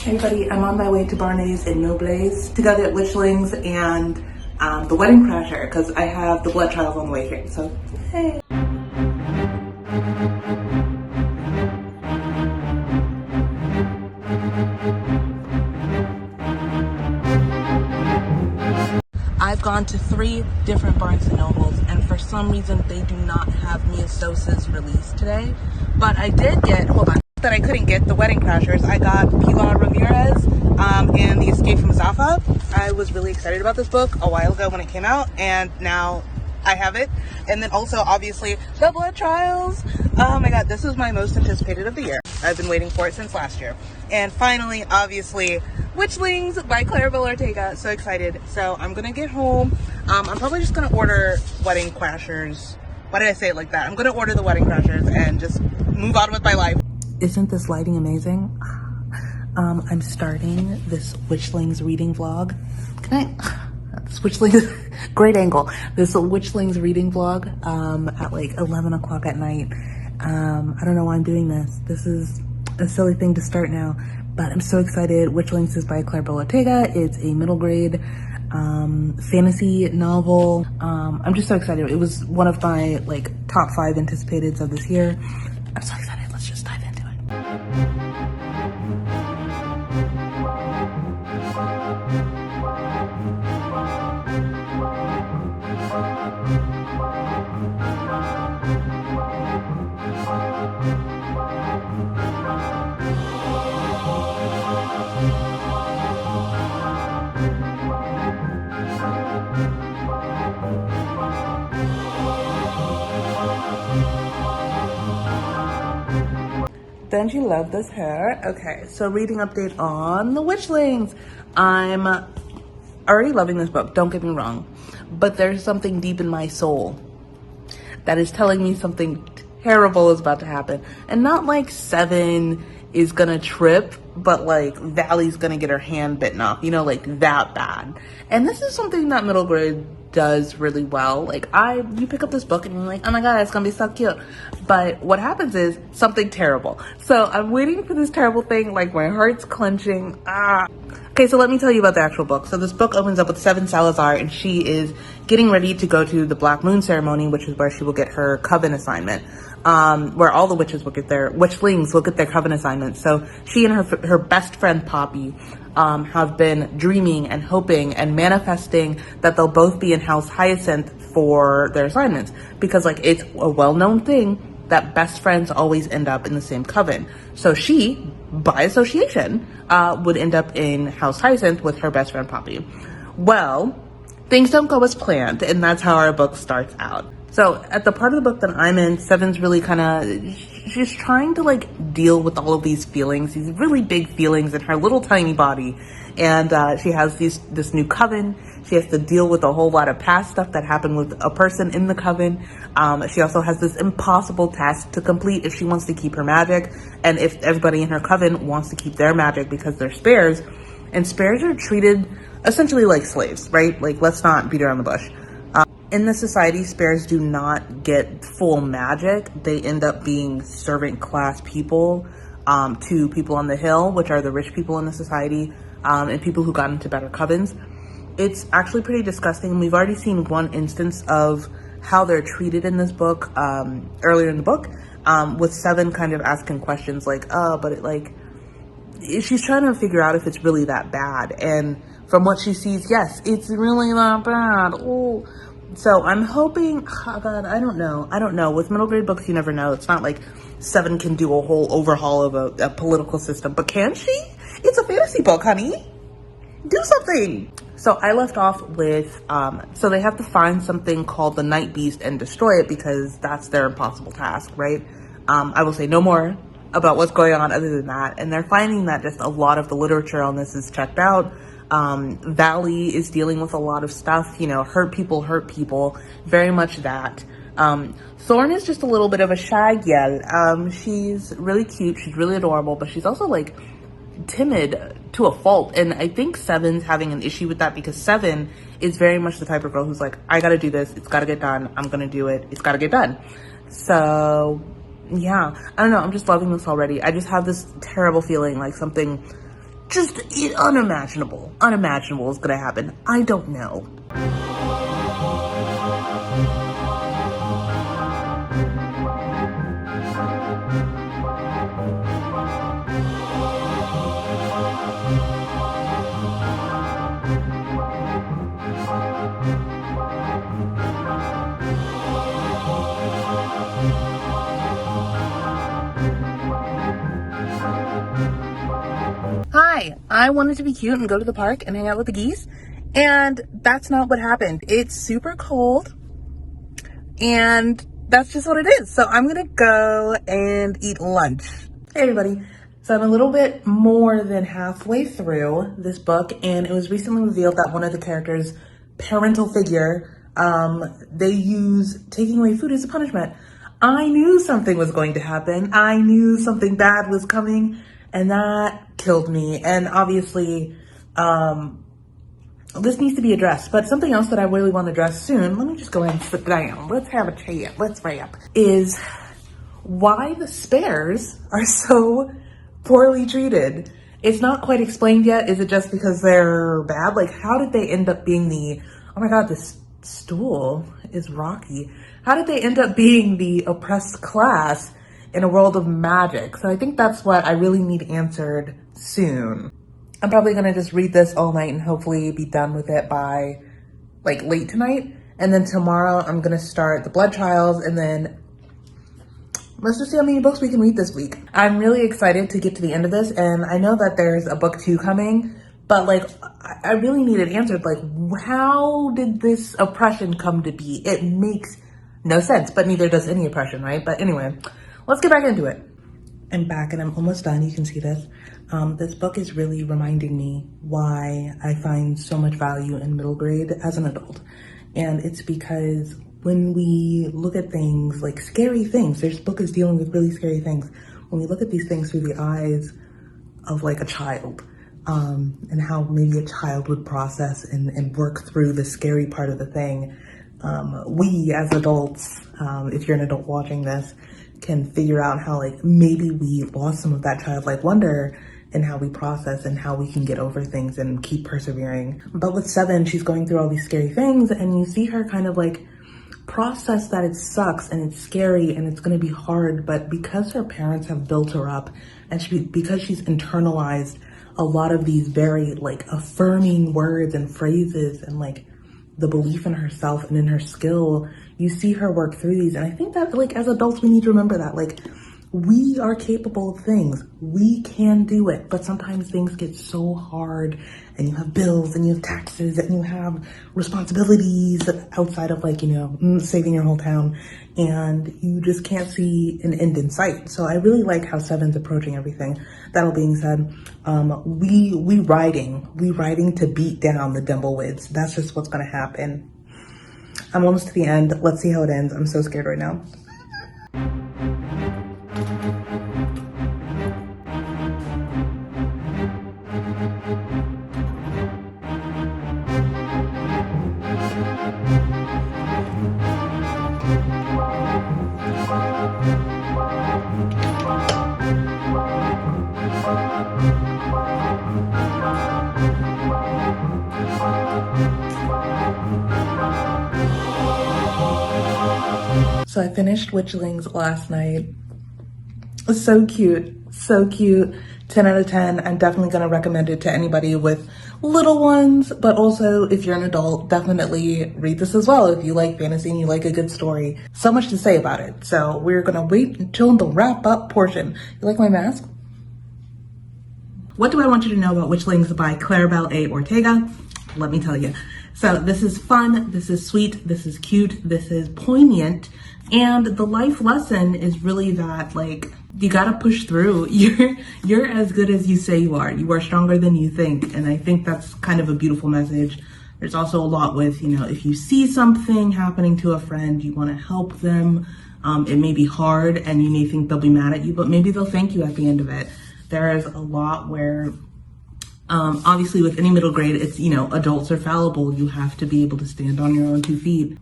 Hey everybody, I'm on my way to Barney's and Noble's to go get Witchlings and the Wedding Crasher because I have the blood trials on the way here. So, hey. I've gone to 3 different Barnes and Nobles, and for some reason they do not have Mia Sosa's release today. But I did get, hold on, that I couldn't get the Wedding Crashers. I got Pilar Ramirez and The Escape from Zafa. I was really excited about this book a while ago when it came out, and now I have it. And then also, obviously, the blood trials. Oh my god, this is my most anticipated of the year. I've been waiting for it since last year. And finally, obviously, Witchlings by Claribel Ortega. So excited. So I'm gonna get home. I'm probably just gonna order Wedding Crashers. Why did I say it like that? I'm gonna order the Wedding Crashers and just move on with my life. Isn't this lighting amazing? I'm starting this Witchlings reading vlog. Can I? This Witchlings, great angle. This Witchlings reading vlog at like 11 o'clock at night. I don't know why I'm doing this. This is a silly thing to start now, but I'm so excited. Witchlings is by Claribel Ortega. It's a middle grade fantasy novel. I'm just so excited. It was one of my like top 5 anticipateds of this year. I'm so excited. Let's just dive into it. Don't you love this hair? Okay, so reading update on the Witchlings. I'm already loving this book, don't get me wrong, but there's something deep in my soul that is telling me something terrible is about to happen. And not like Seven is gonna trip, but like Valley's gonna get her hand bitten off, you know, like that bad. And this is something that middle grade does really well. Like you pick up this book and you're like, oh my god, it's gonna be so cute. But what happens is something terrible. So I'm waiting for this terrible thing, like my heart's clenching. Okay, so let me tell you about the actual book. So this book opens up with Seven Salazar, and she is getting ready to go to the Black Moon ceremony, which is where she will get her coven assignment. Where all the witches will get their witchlings will get their coven assignments. So she and her best friend Poppy have been dreaming and hoping and manifesting that they'll both be in House Hyacinth for their assignments, because like it's a well-known thing that best friends always end up in the same coven. So she, by association, would end up in House Hyacinth with her best friend Poppy. Well, things don't go as planned, and that's how our book starts out. So at the part of the book that I'm in, Seven's really she's trying to like deal with all of these feelings, these really big feelings in her little tiny body. And she has this new coven. She has to deal with a whole lot of past stuff that happened with a person in the coven. She also has this impossible task to complete if she wants to keep her magic, and if everybody in her coven wants to keep their magic, because they're spares. And spares are treated essentially like slaves, right? Like, let's not beat around the bush. In this society, spares do not get full magic. They end up being servant class people to people on the hill, which are the rich people in the society, and people who got into better covens. It's actually pretty disgusting. We've already seen one instance of how they're treated in this book earlier in the book, with Seven kind of asking questions like, she's trying to figure out if it's really that bad. And from what she sees, yes, it's really that bad. Oh. So I'm hoping, oh god, I don't know. With middle grade books, you never know. It's not like Seven can do a whole overhaul of a political system, but can she? It's a fantasy book, honey. Do something. So I left off with, so they have to find something called the Night Beast and destroy it, because that's their impossible task, right? I will say no more about what's going on other than that. And they're finding that just a lot of the literature on this is checked out. Valley is dealing with a lot of stuff, you know, hurt people, very much that. Thorn is just a little bit of a shy gal. She's really cute, she's really adorable, but she's also like timid to a fault. And I think Seven's having an issue with that, because Seven is very much the type of girl who's like, I gotta do this, it's gotta get done, I'm gonna do it, it's gotta get done. So yeah, I don't know, I'm just loving this already. I just have this terrible feeling like something just unimaginable. Unimaginable is gonna happen. I don't know. Hi, I wanted to be cute and go to the park and hang out with the geese, and that's not what happened. It's super cold, and that's just what it is. So I'm gonna go and eat lunch. Hey everybody. So I'm a little bit more than halfway through this book, and it was recently revealed that one of the characters' parental figure, they use taking away food as a punishment. I knew something was going to happen. I knew something bad was coming, and that killed me. And obviously, this needs to be addressed. But something else that I really want to address soon, let me just go ahead and sit down. Let's have a chat. Let's wrap. Is why the spares are so poorly treated. It's not quite explained yet. Is it just because they're bad? Like, how did they end up being the, oh my God, this stool is rocky. How did they end up being the oppressed class in a world of magic? So I think that's what I really need answered soon. I'm probably gonna just read this all night and hopefully be done with it by like late tonight. And then tomorrow I'm gonna start the blood trials, and then let's just see how many books we can read this week. I'm really excited to get to the end of this, and I know that there's a book 2 coming, but like, I really need it answered. Like, how did this oppression come to be? It makes no sense, but neither does any oppression, right? But anyway, let's get back into it. I'm back and I'm almost done. You can see this. This book is really reminding me why I find so much value in middle grade as an adult. And it's because when we look at things like scary things, this book is dealing with really scary things. When we look at these things through the eyes of like a child, and how maybe a child would process and work through the scary part of the thing, we as adults, if you're an adult watching this, can figure out how like maybe we lost some of that childlike wonder and how we process and how we can get over things and keep persevering. But with Seven, she's going through all these scary things, and you see her kind of like process that it sucks and it's scary and it's going to be hard, but because her parents have built her up, and because she's internalized a lot of these very like affirming words and phrases and like the belief in herself and in her skill, you see her work through these. And I think that like as adults, we need to remember that like we are capable of things. We can do it, but sometimes things get so hard, and you have bills and you have taxes and you have responsibilities outside of like, you know, saving your whole town, and you just can't see an end in sight. So I really like how Seven's approaching everything. That all being said, we riding to beat down the Dimblewids. That's just what's gonna happen. I'm almost to the end. Let's see how it ends. I'm so scared right now. So I finished Witchlings last night. It's so cute, so cute. 10 out of 10. I'm definitely going to recommend it to anybody with little ones, but also if you're an adult, definitely read this as well if you like fantasy and you like a good story. So much to say about it. So we're going to wait until the wrap up portion. You like my mask? What do I want you to know about Witchlings by Claribel A. Ortega? Let me tell you. So this is fun, this is sweet, this is cute, this is poignant, and the life lesson is really that like you gotta push through. You're as good as you say you are. You are stronger than you think, and I think that's kind of a beautiful message. There's also a lot with, you know, if you see something happening to a friend, you want to help them. It may be hard and you may think they'll be mad at you, but maybe they'll thank you at the end of it. There is a lot where Obviously with any middle grade, it's, you know, adults are fallible. You have to be able to stand on your own 2 feet.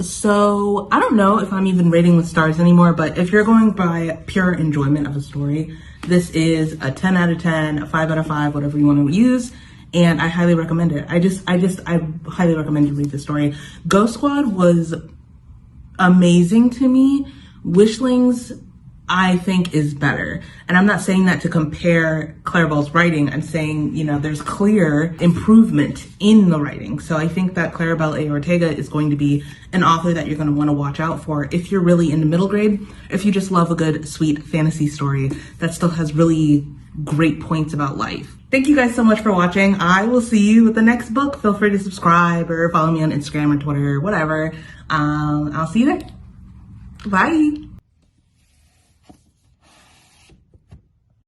So I don't know if I'm even rating with stars anymore, but if you're going by pure enjoyment of a story, this is a 10 out of 10, a 5 out of 5, whatever you want to use. And I highly recommend it. I highly recommend you read this story. Ghost Squad was amazing to me. Witchlings, I think, is better. And I'm not saying that to compare Claribel's writing. I'm saying, you know, there's clear improvement in the writing. So I think that Claribel A. Ortega is going to be an author that you're going to want to watch out for if you're really into middle grade, if you just love a good, sweet fantasy story that still has really great points about life. Thank you guys so much for watching. I will see you with the next book. Feel free to subscribe or follow me on Instagram or Twitter or whatever. I'll see you there. Bye.